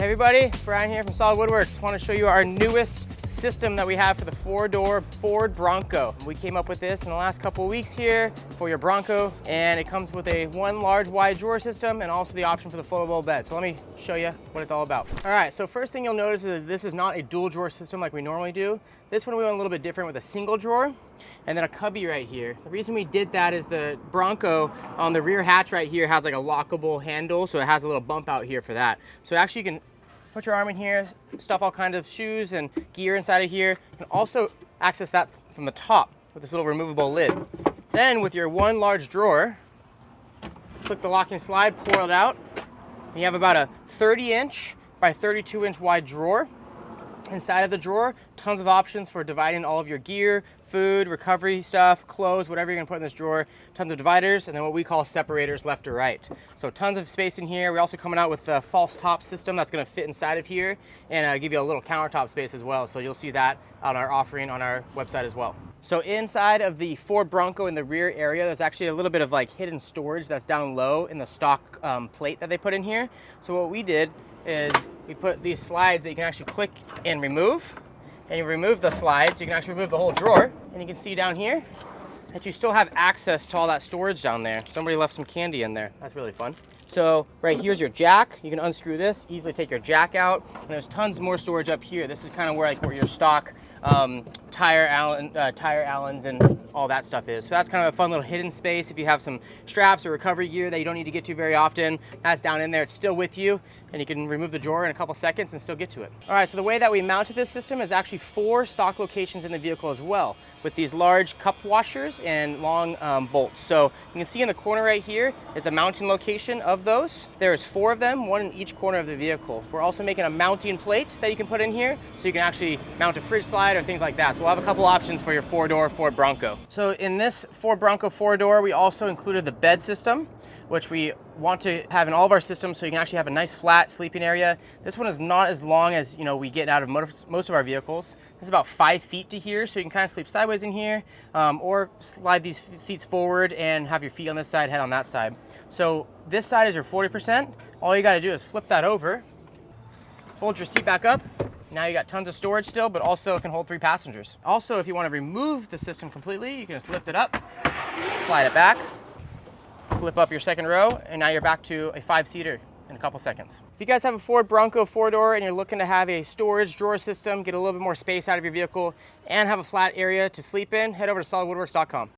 Hey everybody, Brian here from Solid Woodworks. Want to show you our newest system that we have for the four-door Ford Bronco. We came up with this in the last couple of weeks here for your Bronco, and it comes with a one large wide drawer system and also the option for the foldable bed. So let me show you what it's all about. All right, so first thing you'll notice is that this is not a dual drawer system like we normally do. This one we went a little bit different with a single drawer and then a cubby right here. The reason we did that is the Bronco on the rear hatch right here has like a lockable handle, so it has a little bump out here for that. So actually you can put your arm in here, stuff all kinds of shoes and gear inside of here. You can also access that from the top with this little removable lid. Then with your one large drawer, click the locking slide, pour it out, and you have about a 30-inch by 32-inch wide drawer. Inside of the drawer, tons of options for dividing all of your gear, food, recovery stuff, clothes, whatever you're gonna put in this drawer. Tons of dividers, and then what we call separators left or right. So tons of space in here. We're also coming out with a false top system that's gonna fit inside of here and give you a little countertop space as well. So you'll see that on our offering on our website as well. So inside of the Ford Bronco in the rear area, there's actually a little bit of like hidden storage that's down low in the stock plate that they put in here. So what we did is we put these slides that you can actually click and remove. And you remove the slides, you can actually remove the whole drawer. And you can see down here that you still have access to all that storage down there. Somebody left some candy in there. That's really fun. So right here's your jack. You can unscrew this, easily take your jack out. And there's tons more storage up here. This is kind of where your stock tire Allens and all that stuff is. So that's kind of a fun little hidden space. If you have some straps or recovery gear that you don't need to get to very often, that's down in there. It's still with you, and you can remove the drawer in a couple seconds and still get to it. All right, so the way that we mounted this system is actually 4 stock locations in the vehicle as well, with these large cup washers and long bolts. So you can see in the corner right here is the mounting location of those. There's 4 of them, one in each corner of the vehicle. We're also making a mounting plate that you can put in here, so you can actually mount a fridge slide or things like that. So we'll have a couple options for your 4-door Ford Bronco. So in this Ford Bronco 4-door, we also included the bed system, which we want to have in all of our systems, so you can actually have a nice flat sleeping area. This one is not as long as we get out of most of our vehicles. It's about 5 feet to here, so you can kind of sleep sideways in here, or slide these seats forward and have your feet on this side, head on that side. So this side is your 40%. All you got to do is flip that over, fold your seat back up. Now you got tons of storage still, but also it can hold 3 passengers. Also, if you want to remove the system completely, you can just lift it up, slide it back, flip up your second row, and now you're back to a 5-seater in a couple seconds. If you guys have a Ford Bronco 4-door and you're looking to have a storage drawer system, get a little bit more space out of your vehicle, and have a flat area to sleep in, head over to solidwoodworks.com.